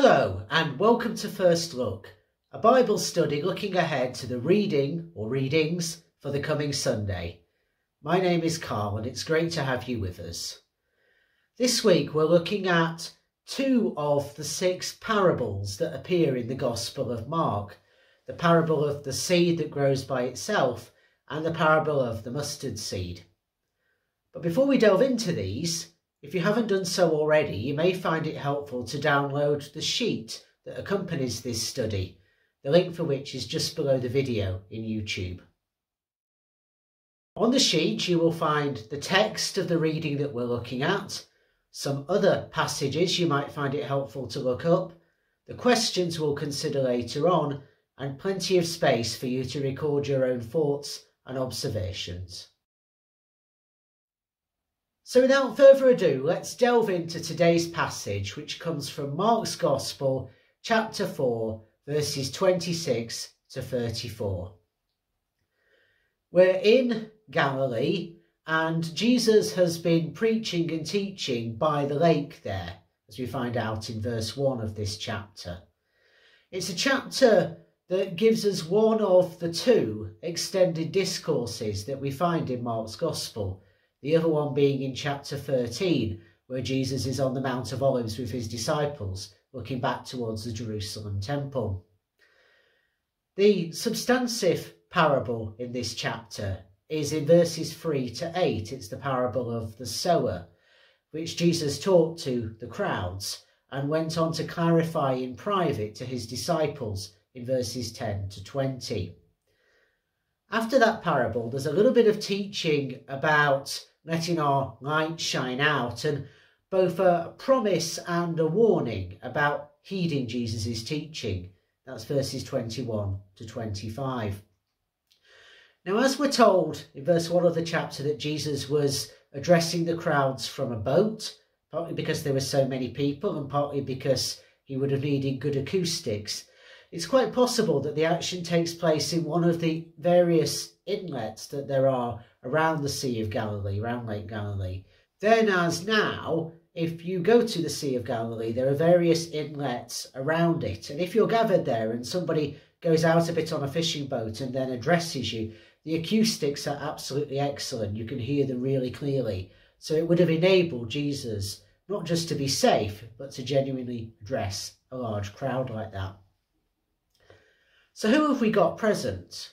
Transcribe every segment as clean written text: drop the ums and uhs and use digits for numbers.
Hello and welcome to First Look, a Bible study looking ahead to the reading or readings for the coming Sunday. My name is Carl and it's great to have you with us. This week we're looking at two of the 6 parables that appear in the Gospel of Mark, the parable of the seed that grows by itself and the parable of the mustard seed. But before we delve into these, if you haven't done so already, you may find it helpful to download the sheet that accompanies this study, the link for which is just below the video in YouTube. On the sheet you will find the text of the reading that we're looking at, some other passages you might find it helpful to look up, the questions we'll consider later on, and plenty of space for you to record your own thoughts and observations. So without further ado, let's delve into today's passage, which comes from Mark's Gospel, chapter 4, verses 26 to 34. We're in Galilee, and Jesus has been preaching and teaching by the lake there, as we find out in verse 1 of this chapter. It's a chapter that gives us one of the 2 extended discourses that we find in Mark's Gospel, the other one being in chapter 13, where Jesus is on the Mount of Olives with his disciples, looking back towards the Jerusalem temple. The substantive parable in this chapter is in verses 3 to 8. It's the parable of the sower, which Jesus taught to the crowds and went on to clarify in private to his disciples in verses 10 to 20. After that parable, there's a little bit of teaching about letting our light shine out, and both a promise and a warning about heeding Jesus' teaching. That's verses 21 to 25. Now, as we're told in verse 1 of the chapter that Jesus was addressing the crowds from a boat, partly because there were so many people and partly because he would have needed good acoustics, it's quite possible that the action takes place in one of the various inlets that there are around the Sea of Galilee, around Lake Galilee. Then as now, if you go to the Sea of Galilee, there are various inlets around it. And if you're gathered there and somebody goes out a bit on a fishing boat and then addresses you, the acoustics are absolutely excellent. You can hear them really clearly. So it would have enabled Jesus not just to be safe, but to genuinely address a large crowd like that. So who have we got present?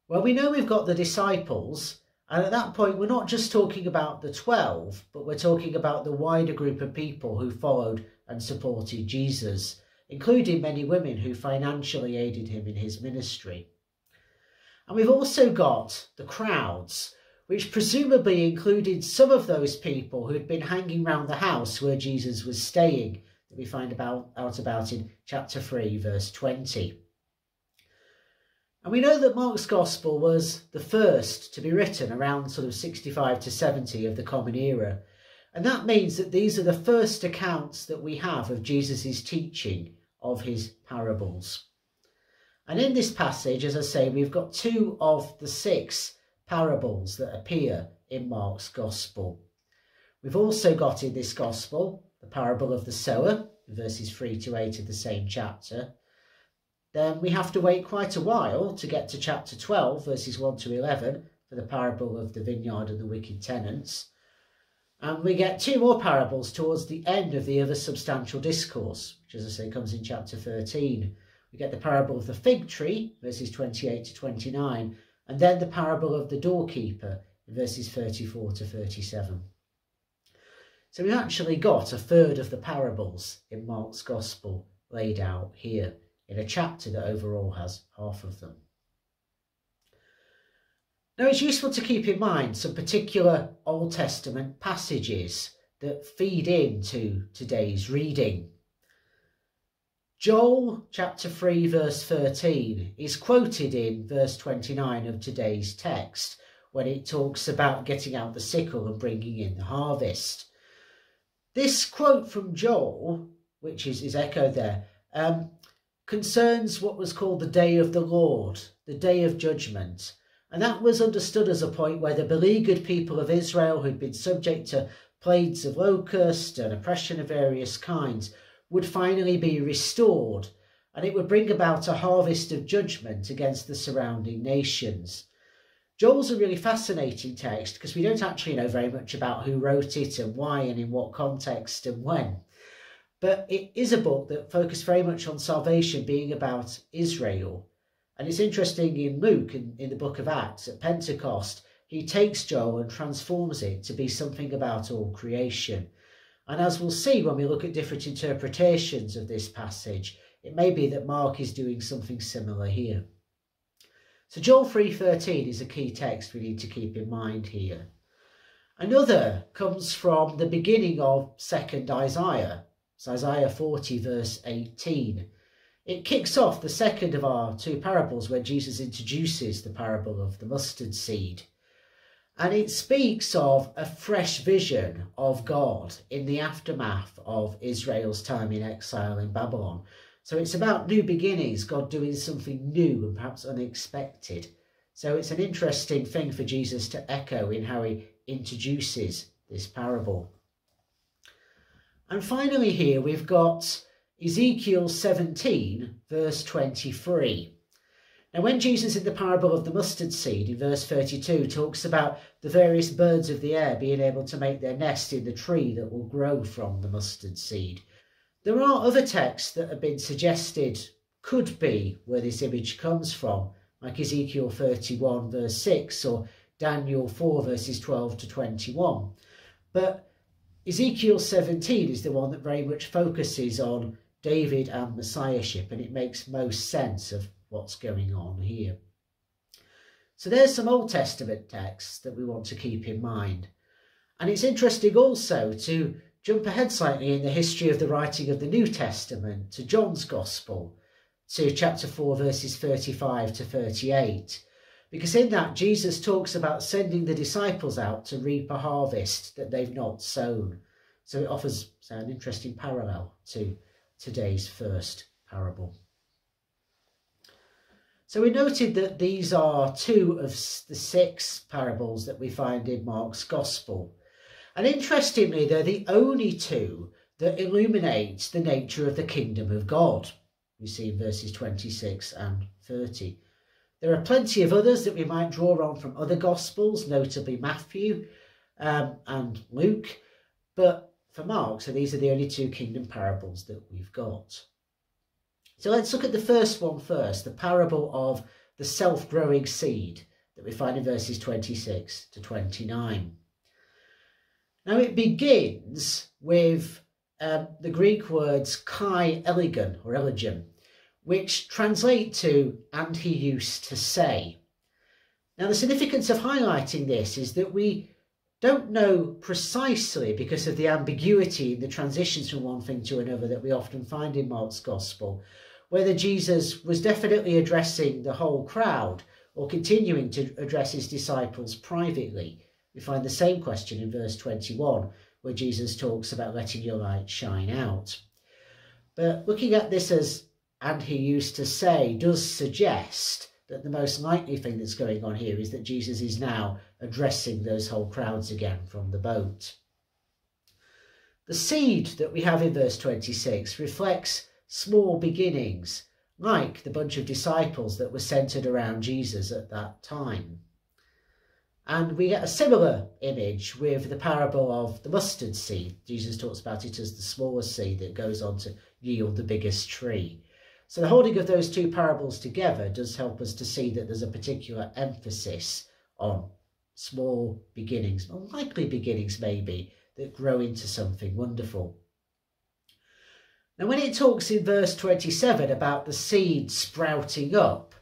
Well, we know we've got the disciples, and at that point we're not just talking about the 12, but we're talking about the wider group of people who followed and supported Jesus, including many women who financially aided him in his ministry. And we've also got the crowds, which presumably included some of those people who'd been hanging around the house where Jesus was staying, that we find out about in chapter 3, verse 20. And we know that Mark's Gospel was the first to be written around sort of 65 to 70 of the Common Era. And that means that these are the first accounts that we have of Jesus' teaching of his parables. And in this passage, as I say, we've got 2 of the 6 parables that appear in Mark's Gospel. We've also got in this Gospel the parable of the sower, verses 3 to 8 of the same chapter. Then we have to wait quite a while to get to chapter 12, verses 1 to 11, for the parable of the vineyard and the wicked tenants. And we get 2 more parables towards the end of the other substantial discourse, which, as I say, comes in chapter 13. We get the parable of the fig tree, verses 28 to 29, and then the parable of the doorkeeper, in verses 34 to 37. So we've actually got a third of the parables in Mark's Gospel laid out here, in a chapter that overall has half of them. Now, it's useful to keep in mind some particular Old Testament passages that feed into today's reading. Joel chapter 3 verse 13 is quoted in verse 29 of today's text when it talks about getting out the sickle and bringing in the harvest. This quote from Joel, which is echoed there, concerns what was called the day of the Lord, the day of judgment. And that was understood as a point where the beleaguered people of Israel, who'd been subject to plagues of locust and oppression of various kinds, would finally be restored, and it would bring about a harvest of judgment against the surrounding nations. Joel's a really fascinating text because we don't actually know very much about who wrote it and why and in what context and when. But it is a book that focused very much on salvation being about Israel. And it's interesting in Luke, in the book of Acts, at Pentecost, he takes Joel and transforms it to be something about all creation. And as we'll see when we look at different interpretations of this passage, it may be that Mark is doing something similar here. So Joel 3:13 is a key text we need to keep in mind here. Another comes from the beginning of 2nd Isaiah. It's Isaiah 40 verse 18. It kicks off the second of our two parables where Jesus introduces the parable of the mustard seed. And it speaks of a fresh vision of God in the aftermath of Israel's time in exile in Babylon. So it's about new beginnings, God doing something new and perhaps unexpected. So it's an interesting thing for Jesus to echo in how he introduces this parable. And finally here we've got Ezekiel 17 verse 23. Now when Jesus in the parable of the mustard seed in verse 32 talks about the various birds of the air being able to make their nest in the tree that will grow from the mustard seed, there are other texts that have been suggested could be where this image comes from, like Ezekiel 31 verse 6 or Daniel 4 verses 12 to 21. But Ezekiel 17 is the one that very much focuses on David and Messiahship, and it makes most sense of what's going on here. So there's some Old Testament texts that we want to keep in mind. And it's interesting also to jump ahead slightly in the history of the writing of the New Testament to John's Gospel, to chapter 4 verses 35 to 38. Because in that Jesus talks about sending the disciples out to reap a harvest that they've not sown. So it offers an interesting parallel to today's first parable. So we noted that these are two of the 6 parables that we find in Mark's Gospel. And interestingly, they're the only 2 that illuminate the nature of the kingdom of God. We see in verses 26 and 30. There are plenty of others that we might draw on from other Gospels, notably Matthew and Luke. But for Mark, so these are the only 2 kingdom parables that we've got. So let's look at the first one first, the parable of the self-growing seed that we find in verses 26 to 29. Now it begins with the Greek words kai elegon or elegion, which translate to "and he used to say." Now the significance of highlighting this is that we don't know precisely, because of the ambiguity in the transitions from one thing to another that we often find in Mark's Gospel, whether Jesus was definitely addressing the whole crowd or continuing to address his disciples privately. We find the same question in verse 21, where Jesus talks about letting your light shine out. But looking at this as "and he used to say" does suggest that the most likely thing that's going on here is that Jesus is now addressing those whole crowds again from the boat. The seed that we have in verse 26 reflects small beginnings, like the bunch of disciples that were centred around Jesus at that time. And we get a similar image with the parable of the mustard seed. Jesus talks about it as the smallest seed that goes on to yield the biggest tree. So the holding of those 2 parables together does help us to see that there's a particular emphasis on small beginnings, unlikely beginnings maybe, that grow into something wonderful. Now when it talks in verse 27 about the seed sprouting up,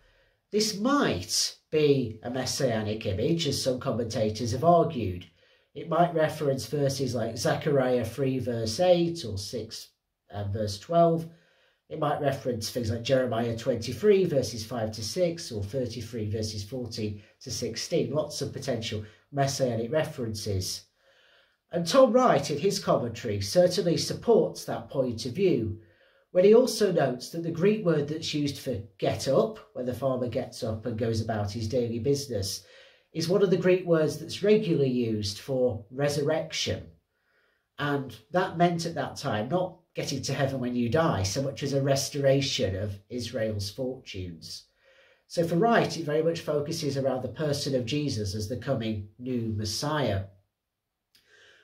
this might be a messianic image, as some commentators have argued. It might reference verses like Zechariah 3 verse 8 or 6 verse 12. It might reference things like Jeremiah 23 verses 5 to 6 or 33 verses 14 to 16. Lots of potential messianic references. And Tom Wright, in his commentary, certainly supports that point of view, when he also notes that the Greek word that's used for get up, when the farmer gets up and goes about his daily business, is one of the Greek words that's regularly used for resurrection. And that meant at that time not getting to heaven when you die so much as a restoration of Israel's fortunes. So for Wright, it very much focuses around the person of Jesus as the coming new Messiah.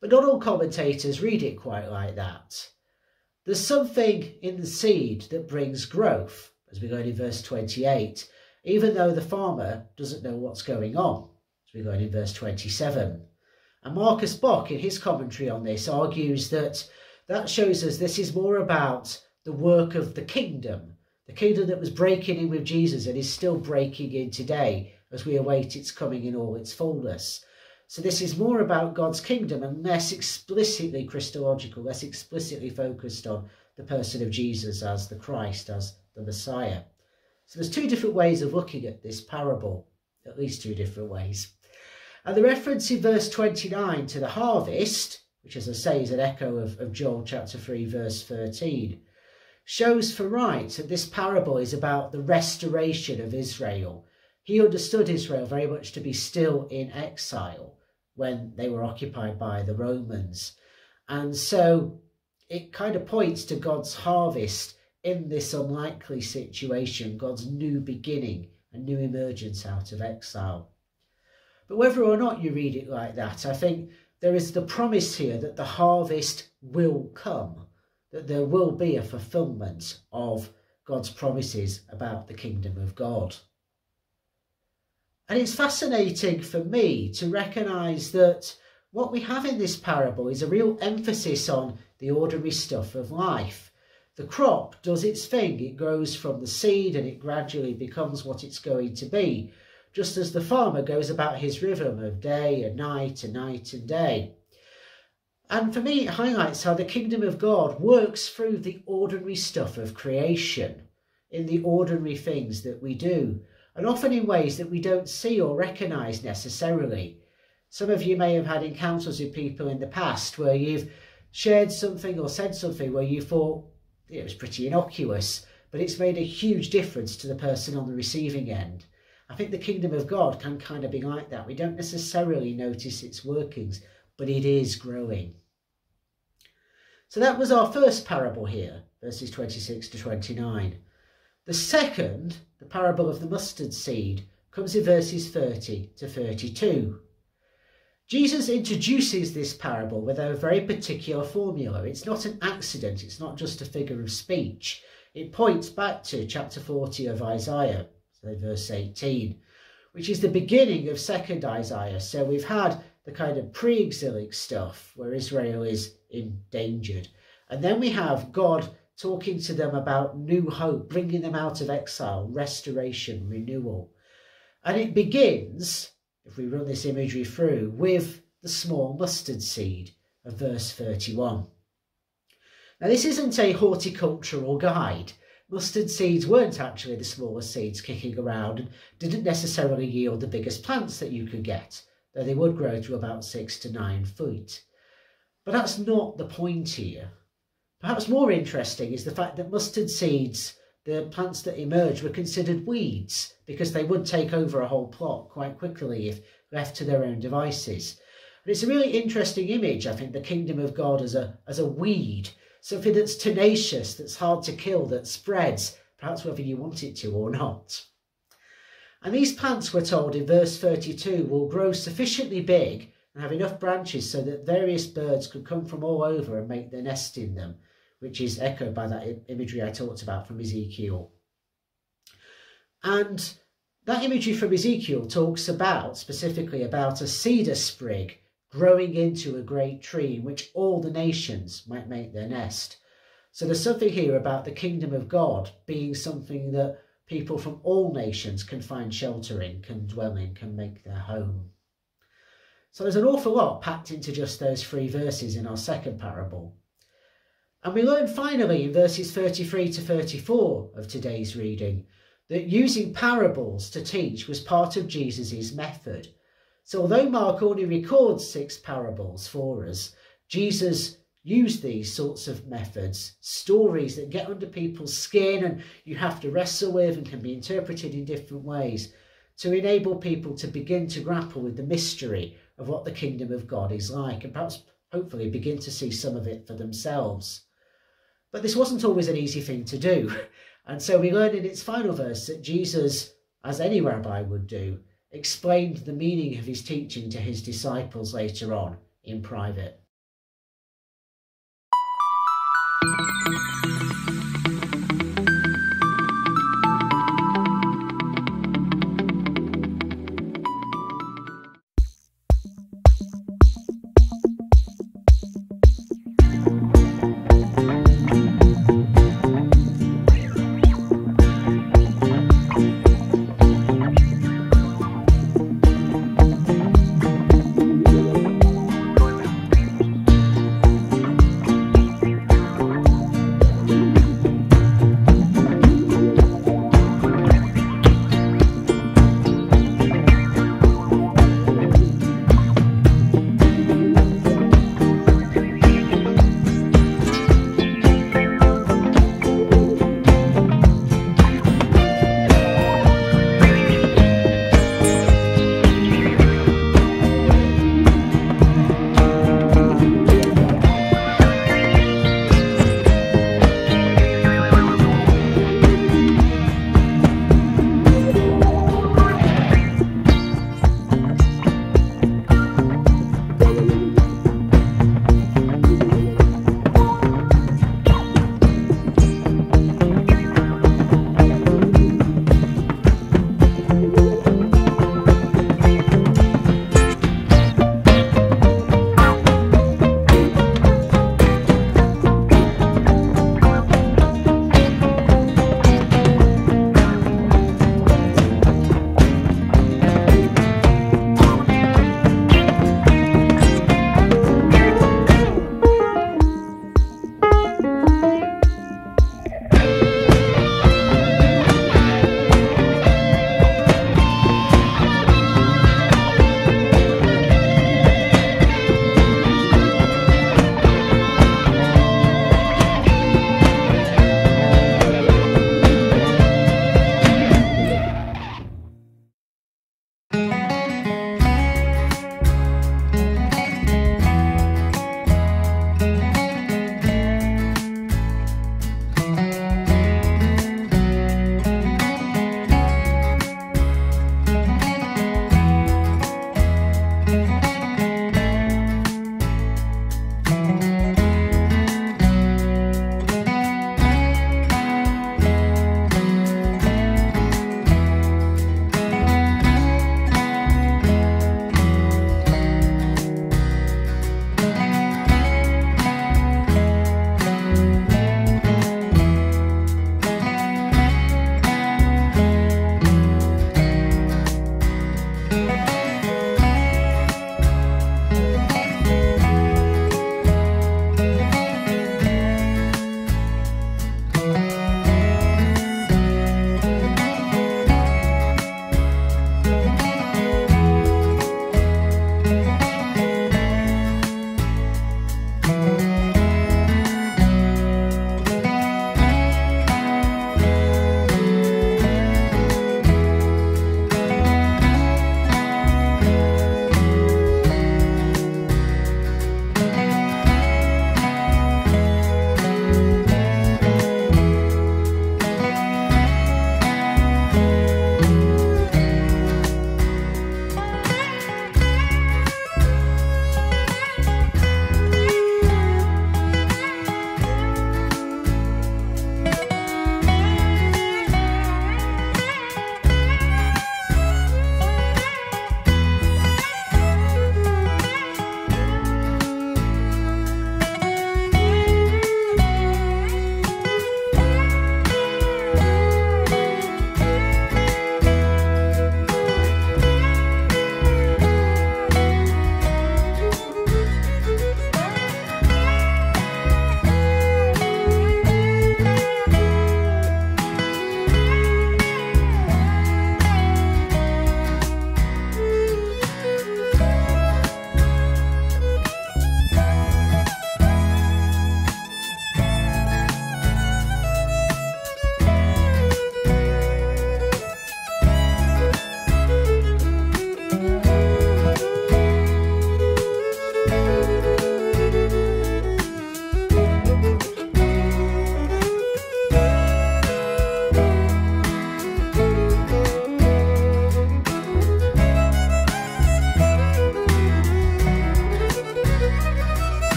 But not all commentators read it quite like that. There's something in the seed that brings growth, as we go in verse 28, even though the farmer doesn't know what's going on, as we go in verse 27. And Marcus Bock, in his commentary on this, argues that shows us this is more about the work of the kingdom that was breaking in with Jesus and is still breaking in today as we await its coming in all its fullness. So this is more about God's kingdom and less explicitly Christological, less explicitly focused on the person of Jesus as the Christ, as the Messiah. So there's two different ways of looking at this parable, at least two different ways. And the reference in verse 29 to the harvest, which as I say is an echo of Joel chapter 3 verse 13, shows for Wright that this parable is about the restoration of Israel. He understood Israel very much to be still in exile when they were occupied by the Romans. And so it kind of points to God's harvest in this unlikely situation, God's new beginning, a new emergence out of exile. But whether or not you read it like that, I think there is the promise here that the harvest will come, that there will be a fulfillment of God's promises about the kingdom of God. And it's fascinating for me to recognise that what we have in this parable is a real emphasis on the ordinary stuff of life. The crop does its thing, it grows from the seed and it gradually becomes what it's going to be, just as the farmer goes about his rhythm of day and night and night and day. And for me, it highlights how the kingdom of God works through the ordinary stuff of creation, in the ordinary things that we do, and often in ways that we don't see or recognise necessarily. Some of you may have had encounters with people in the past where you've shared something or said something where you thought it was pretty innocuous, but it's made a huge difference to the person on the receiving end. I think the kingdom of God can kind of be like that. We don't necessarily notice its workings, but it is growing. So that was our first parable here, verses 26 to 29. The second, the parable of the mustard seed, comes in verses 30 to 32. Jesus introduces this parable with a very particular formula. It's not an accident, it's not just a figure of speech. It points back to chapter 40 of Isaiah, so verse 18, which is the beginning of 2nd Isaiah. So we've had the kind of pre-exilic stuff where Israel is endangered. And then we have God talking to them about new hope, bringing them out of exile, restoration, renewal. And it begins, if we run this imagery through, with the small mustard seed of verse 31. Now this isn't a horticultural guide. Mustard seeds weren't actually the smallest seeds kicking around and didn't necessarily yield the biggest plants that you could get, though they would grow to about 6 to 9 feet. But that's not the point here. Perhaps more interesting is the fact that mustard seeds, the plants that emerged, were considered weeds because they would take over a whole plot quite quickly if left to their own devices. And it's a really interesting image, I think, the kingdom of God as a weed, something that's tenacious, that's hard to kill, that spreads, perhaps whether you want it to or not. And these plants, we're told in verse 32, will grow sufficiently big and have enough branches so that various birds could come from all over and make their nest in them, which is echoed by that imagery I talked about from Ezekiel. And that imagery from Ezekiel talks specifically about a cedar sprig growing into a great tree in which all the nations might make their nest. So there's something here about the kingdom of God being something that people from all nations can find shelter in, can dwell in, can make their home. So there's an awful lot packed into just those 3 verses in our second parable. And we learn finally in verses 33 to 34 of today's reading that using parables to teach was part of Jesus' method. So although Mark only records 6 parables for us, Jesus used these sorts of methods, stories that get under people's skin and you have to wrestle with and can be interpreted in different ways, to enable people to begin to grapple with the mystery of what the kingdom of God is like and perhaps hopefully begin to see some of it for themselves. But this wasn't always an easy thing to do. And so we learn in its final verse that Jesus, as any rabbi would do, explained the meaning of his teaching to his disciples later on in private.